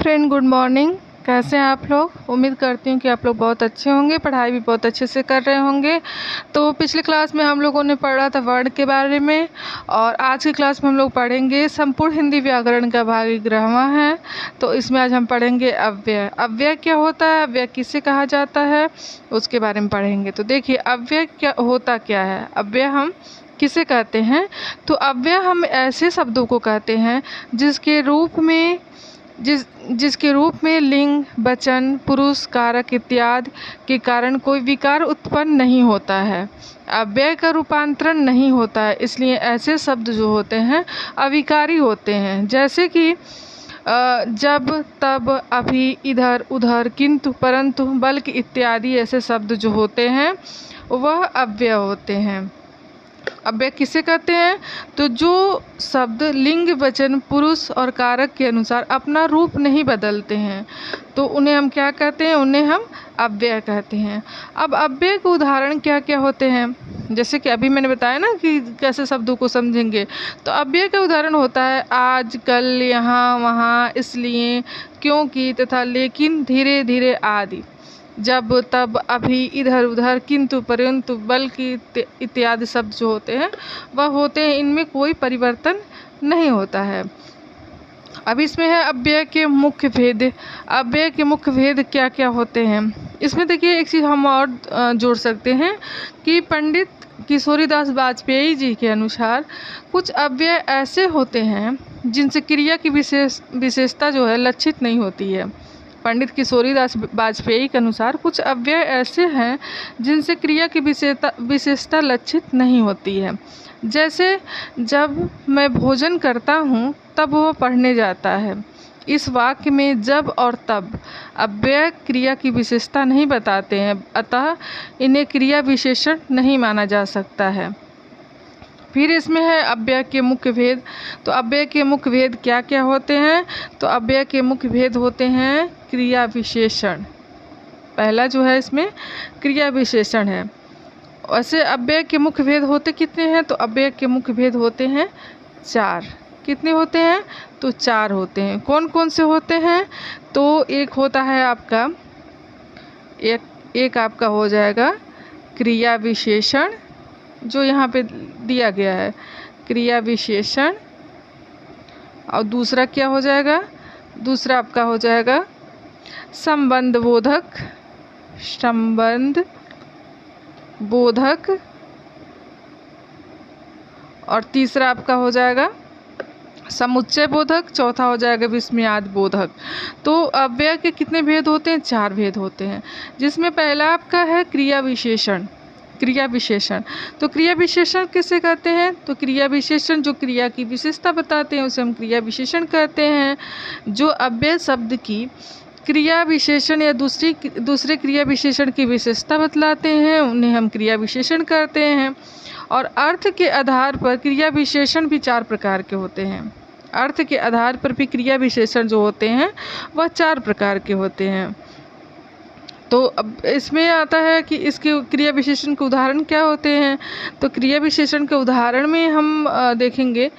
Friend, good morning. कैसे हैं आप लोग? उम्मीद करती हूँ कि आप लोग बहुत अच्छे होंगे, पढ़ाई भी बहुत अच्छे से कर रहे होंगे। तो पिछले क्लास में हम लोगों ने पढ़ा था वर्ण के बारे में, और आज की क्लास में हम लोग पढ़ेंगे संपूर्ण हिंदी व्याकरण का भाग 11वां है। तो इसमें आज हम पढ़ेंगे अव्यय। अव्यय क्या होता है, अव्यय किसे कहा जाता है, उसके बारे में पढ़ेंगे। तो देखिए, अव्यय क्या होता क्या है, अव्यय हम किसे कहते हैं। तो अव्यय हम ऐसे शब्दों को कहते हैं जिसके रूप में लिंग, वचन, पुरुष, कारक इत्यादि के कारण कोई विकार उत्पन्न नहीं होता है, अव्यय का रूपांतरण नहीं होता है, इसलिए ऐसे शब्द जो होते हैं अविकारी होते हैं। जैसे कि जब, तब, अभी, इधर, उधर, किंतु, परंतु, बल्कि इत्यादि ऐसे शब्द जो होते हैं वह अव्यय होते हैं। अव्यय किसे कहते हैं? तो जो शब्द लिंग, वचन, पुरुष और कारक के अनुसार अपना रूप नहीं बदलते हैं, तो उन्हें हम क्या कहते हैं? उन्हें हम अव्यय कहते हैं। अब अव्यय के उदाहरण क्या क्या होते हैं? जैसे कि अभी मैंने बताया ना कि कैसे शब्दों को समझेंगे। तो अव्यय का उदाहरण होता है आज, कल, यहाँ, वहाँ, इसलिए, क्योंकि तथा लेकिन, धीरे धीरे आदि। जब, तब, अभी, इधर, उधर, किंतु, परंतु, बल्कि इत्यादि शब्द जो होते हैं वह होते हैं, इनमें कोई परिवर्तन नहीं होता है। अब इसमें है अव्यय के मुख्य भेद। अव्यय के मुख्य भेद क्या क्या होते हैं? इसमें देखिए, एक चीज़ हम और जोड़ सकते हैं कि पंडित किशोरीदास वाजपेयी जी के अनुसार कुछ अव्यय ऐसे होते हैं जिनसे क्रिया की विशेषता जो है लक्षित नहीं होती है। पंडित किशोरीदास वाजपेयी के अनुसार कुछ अव्यय ऐसे हैं जिनसे क्रिया की विशेषता लक्षित नहीं होती है। जैसे, जब मैं भोजन करता हूँ तब वह पढ़ने जाता है। इस वाक्य में जब और तब अव्यय क्रिया की विशेषता नहीं बताते हैं, अतः इन्हें क्रिया विशेषण नहीं माना जा सकता है। फिर इसमें है अव्यय के मुख्य भेद। तो अव्यय के मुख्य भेद क्या क्या होते हैं? तो अव्यय के मुख्य भेद होते हैं क्रिया विशेषण। पहला जो है इसमें क्रिया विशेषण है। वैसे अव्यय के मुख्य भेद होते कितने हैं? तो अव्यय के मुख्य भेद होते हैं 4। कितने होते हैं? तो 4 होते हैं। कौन कौन से होते हैं? तो एक होता है आपका, एक आपका हो जाएगा क्रिया विशेषण, जो यहाँ पे दिया गया है, क्रिया विशेषण। और दूसरा क्या हो जाएगा? दूसरा आपका हो जाएगा संबंध बोधक, संबंध बोधक। और तीसरा आपका हो जाएगा समुच्चय बोधक। चौथा हो जाएगा विस्मयादि बोधक। तो अव्यय के कितने भेद होते हैं? 4 भेद होते हैं, जिसमें पहला आपका है क्रिया विशेषण। क्रिया विशेषण, तो क्रिया विशेषण किसे कहते हैं? तो क्रिया विशेषण जो क्रिया की विशेषता बताते हैं उसे हम क्रिया विशेषण कहते हैं। जो अव्यय शब्द की क्रिया विशेषण या दूसरे क्रिया विशेषण की विशेषता बतलाते हैं उन्हें हम क्रिया विशेषण कहते हैं। और अर्थ के आधार पर क्रिया विशेषण भी 4 प्रकार के होते हैं। अर्थ के आधार पर भी क्रिया विशेषण जो होते हैं वह 4 प्रकार के होते हैं। तो अब इसमें आता है कि इसके क्रिया विशेषण के उदाहरण क्या होते हैं। तो क्रिया विशेषण के उदाहरण में हम देखेंगे,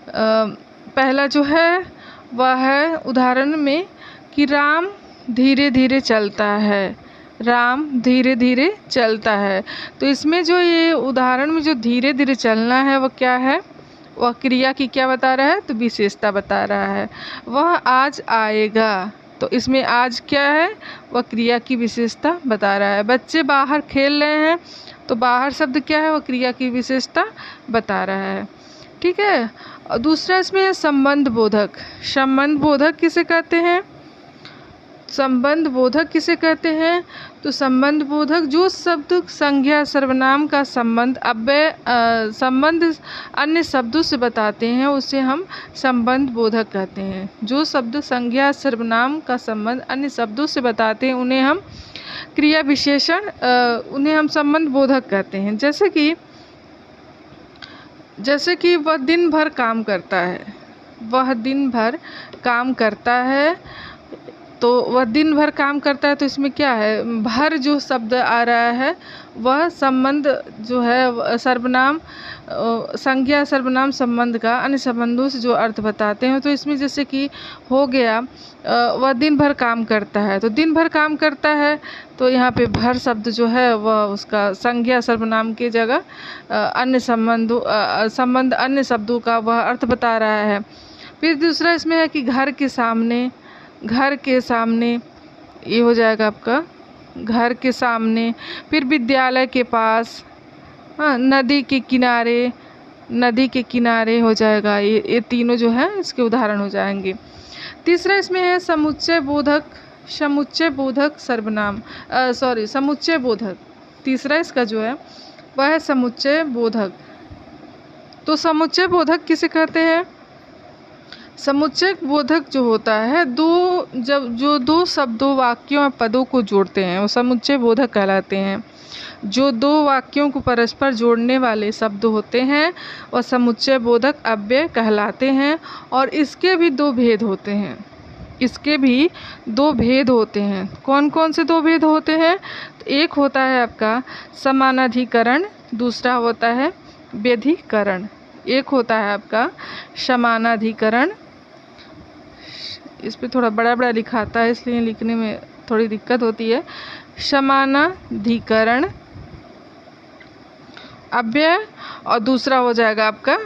पहला जो है वह है उदाहरण में कि राम धीरे धीरे चलता है। राम धीरे धीरे चलता है। तो इसमें जो ये उदाहरण में जो धीरे धीरे चलना है वह क्या है? वह क्रिया की क्या बता रहा है? तो विशेषता बता रहा है। वह आज आएगा, तो इसमें आज क्या है? वह क्रिया की विशेषता बता रहा है। बच्चे बाहर खेल रहे हैं, तो बाहर शब्द क्या है? वह क्रिया की विशेषता बता रहा है। ठीक है। और दूसरा इसमें है संबंध बोधक। संबंध बोधक किसे कहते हैं? संबंध बोधक किसे कहते हैं? तो संबंध बोधक जो शब्द संज्ञा सर्वनाम का संबंध संबंध अन्य शब्दों से बताते हैं उसे हम संबंध बोधक कहते हैं। जो शब्द संज्ञा सर्वनाम का संबंध अन्य शब्दों से बताते हैं उन्हें हम क्रिया विशेषण उन्हें हम संबंध बोधक कहते हैं। जैसे कि वह दिन भर काम करता है। वह दिन भर काम करता है। तो वह दिन भर काम करता है, तो इसमें क्या है, भर जो शब्द आ रहा है वह संबंध जो है सर्वनाम, संज्ञा सर्वनाम संबंध का अन्य संबंधों से जो अर्थ बताते हैं। तो इसमें जैसे कि हो गया वह दिन भर काम करता है, तो दिन भर काम करता है तो यहाँ पे भर शब्द जो है वह उसका संज्ञा सर्वनाम की जगह अन्य संबंध अन्य शब्दों का वह अर्थ बता रहा है। फिर दूसरा इसमें है कि घर के सामने, घर के सामने ये हो जाएगा आपका घर के सामने। फिर विद्यालय के पास, हाँ, नदी के किनारे, नदी के किनारे हो जाएगा। ये तीनों जो है इसके उदाहरण हो जाएंगे। तीसरा इसमें है समुच्चय बोधक, समुच्चय बोधक सर्वनाम, समुच्चय बोधक। तीसरा इसका जो है वह है समुच्चय बोधक। तो समुच्चय बोधक किसे कहते हैं? समुच्चय बोधक जो होता है जो दो शब्दों, वाक्यों और पदों को जोड़ते हैं वो समुच्चय बोधक कहलाते हैं। जो दो वाक्यों को परस्पर जोड़ने वाले शब्द होते हैं वह समुच्चय बोधक अव्यय कहलाते हैं। और इसके भी दो भेद होते हैं, इसके भी दो भेद होते हैं। कौन कौन से दो भेद होते हैं? तो एक होता है आपका समानाधिकरण, दूसरा होता है व्यधिकरण। एक होता है आपका समानाधिकरण, इस पे थोड़ा बड़ा बड़ा लिखाता है इसलिए लिखने में थोड़ी दिक्कत होती है। समानाधिकरण अव्यय, और दूसरा हो जाएगा आपका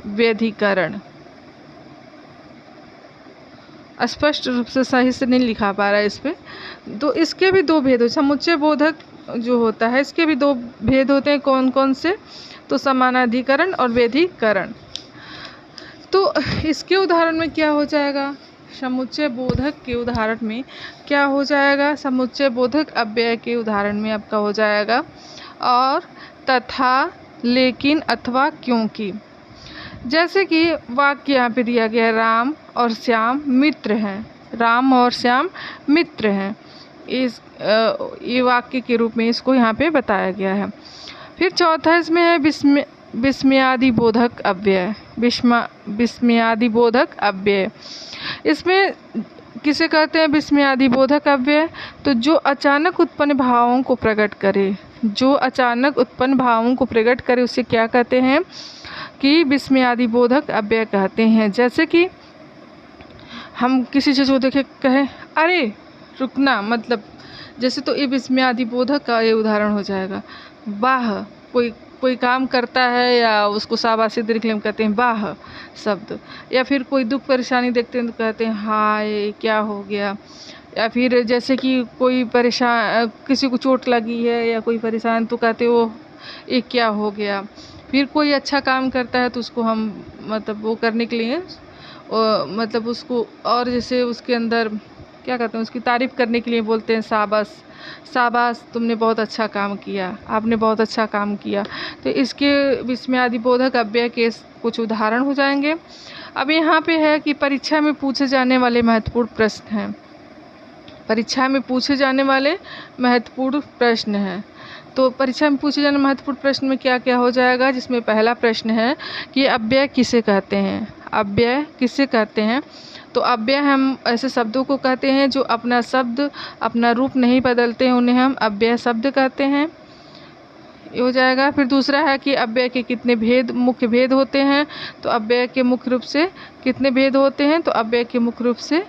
व्यधिकरण। स्पष्ट रूप से सही से नहीं लिखा पा रहा है इस पे। तो इसके भी दो भेद हो, समुच्चय बोधक जो होता है इसके भी दो भेद होते हैं। कौन कौन से? तो समानाधिकरण और व्यधिकरण। तो इसके उदाहरण में क्या हो जाएगा? समुच्चय बोधक के उदाहरण में क्या हो जाएगा? समुच्चय बोधक अव्यय के उदाहरण में आपका हो जाएगा और, तथा, लेकिन, अथवा, क्योंकि। जैसे कि वाक्य यहाँ पे दिया गया है, राम और श्याम मित्र हैं, राम और श्याम मित्र हैं। ये वाक्य के रूप में इसको यहाँ पे बताया गया है। फिर चौथा इसमें है विस्मयादिबोधक अव्यय, विस्मयादिबोधक अव्यय। इसमें किसे कहते हैं विस्मयादिबोधक अव्यय? तो जो अचानक उत्पन्न भावों को प्रकट करे, जो अचानक उत्पन्न भावों को प्रकट करे उसे क्या कहते हैं? कि विस्मयादिबोधक अव्यय कहते हैं। जैसे कि हम किसी चीज़ को देखे कहें अरे रुकना, मतलब जैसे, तो ये विस्मयादिबोधक का ये उदाहरण हो जाएगा। वाह, कोई काम करता है या उसको शाबाशी देने हम कहते हैं वाह शब्द। या फिर कोई दुख परेशानी देखते हैं तो कहते हैं हाय क्या हो गया। या फिर जैसे कि कोई परेशान, किसी को चोट लगी है या कोई परेशान तो कहते हो ये क्या हो गया। फिर कोई अच्छा काम करता है तो उसको हम मतलब वो करने के लिए मतलब उसको और जैसे उसके अंदर क्या कहते हैं, उसकी तारीफ़ करने के लिए बोलते हैं शाबाश, शाबाश तुमने बहुत अच्छा काम किया, आपने बहुत अच्छा काम किया। तो इसके विस्मयादिबोधक अव्यय के कुछ उदाहरण हो जाएंगे। अब यहाँ पे है कि परीक्षा में पूछे जाने वाले महत्वपूर्ण प्रश्न हैं, परीक्षा में पूछे जाने वाले महत्वपूर्ण प्रश्न हैं। तो परीक्षा में पूछे जाने महत्वपूर्ण प्रश्न में क्या क्या हो जाएगा? जिसमें पहला प्रश्न है कि अव्यय किसे कहते हैं, अव्यय किसे कहते हैं? तो अव्यय हम ऐसे शब्दों को कहते हैं जो अपना शब्द, अपना रूप नहीं बदलते हैं, उन्हें हम अव्यय शब्द कहते हैं। ये हो जाएगा। फिर दूसरा है कि अव्यय के कितने भेद, मुख्य भेद होते हैं? तो अव्यय के मुख्य रूप से कितने भेद होते हैं? तो अव्यय के मुख्य रूप से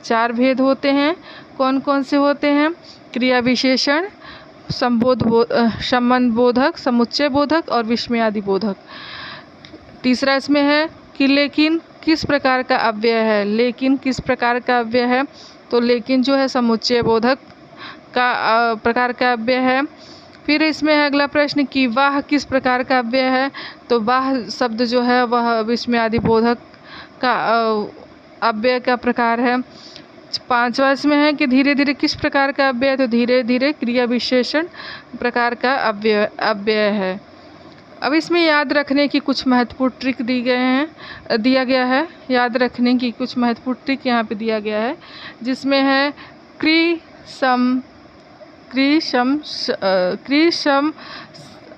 4 भेद होते हैं। कौन कौन से होते हैं? क्रिया विशेषण, संबंध बोधक, समुच्चय बोधक और विस्मयादिबोधक। तीसरा इसमें है कि लेकिन किस प्रकार का अव्यय है, लेकिन किस प्रकार का अव्यय है? तो लेकिन जो है समुच्चय बोधक का प्रकार का अव्यय है। फिर इसमें है अगला प्रश्न कि वाह किस प्रकार का अव्यय है? तो वाह शब्द जो है वह विस्मयादिबोधक का अव्यय का प्रकार है। 5वां इसमें है कि धीरे धीरे किस प्रकार का अव्यय? तो धीरे धीरे क्रिया विशेषण प्रकार का अव्यय है। अब इसमें याद रखने की कुछ महत्वपूर्ण ट्रिक दिया गया है, याद रखने की कुछ महत्वपूर्ण ट्रिक यहाँ पे दिया गया है, जिसमें है क्रि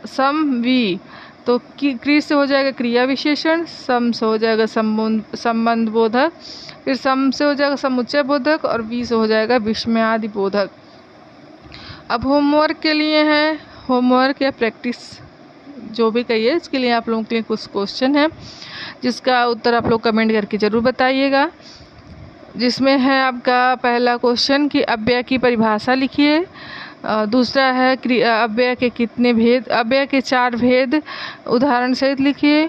सम वी, तो क्री से हो जाएगा क्रिया विशेषण, सम से हो जाएगा संबंध बोधक, फिर सम से हो जाएगा समुच्चय बोधक और वी से हो जाएगा विस्मयादि बोधक। अब होमवर्क के लिए है, होमवर्क या प्रैक्टिस जो भी कहिए, इसके लिए आप लोगों के लिए कुछ क्वेश्चन है जिसका उत्तर आप लोग कमेंट करके ज़रूर बताइएगा। जिसमें है आपका पहला क्वेश्चन कि अव्यय की परिभाषा लिखिए। दूसरा है अव्यय के कितने भेद, अव्यय के 4 भेद उदाहरण सहित लिखिए।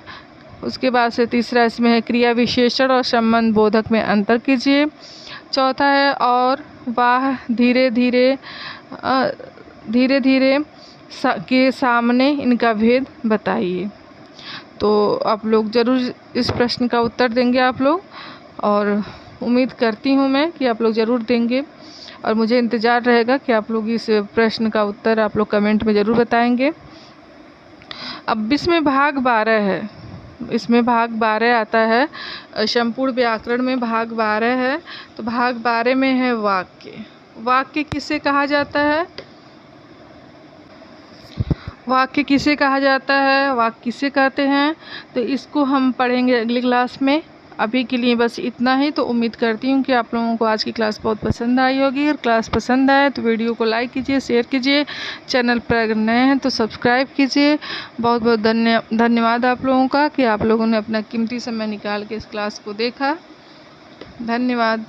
उसके बाद से तीसरा इसमें है क्रिया विशेषण और संबंध बोधक में अंतर कीजिए। चौथा है और वाह धीरे धीरे के सामने इनका भेद बताइए। तो आप लोग ज़रूर इस प्रश्न का उत्तर देंगे आप लोग, और उम्मीद करती हूँ मैं कि आप लोग ज़रूर देंगे, और मुझे इंतज़ार रहेगा कि आप लोग इस प्रश्न का उत्तर आप लोग कमेंट में ज़रूर बताएंगे। अब इसमें भाग 12 है, इसमें भाग 12 आता है, संपूर्ण व्याकरण में भाग 12 है। तो भाग 12 में है वाक्य। वाक्य किसे कहा जाता है, वाक्य किसे कहा जाता है, वाक्य किसे कहते हैं, तो इसको हम पढ़ेंगे अगली क्लास में। अभी के लिए बस इतना ही। तो उम्मीद करती हूँ कि आप लोगों को आज की क्लास बहुत पसंद आई होगी। अगर क्लास पसंद आए तो वीडियो को लाइक कीजिए, शेयर कीजिए, चैनल पर अगर नए हैं तो सब्सक्राइब कीजिए। बहुत बहुत धन्यवाद आप लोगों का कि आप लोगों ने अपना कीमती समय निकाल के इस क्लास को देखा। धन्यवाद।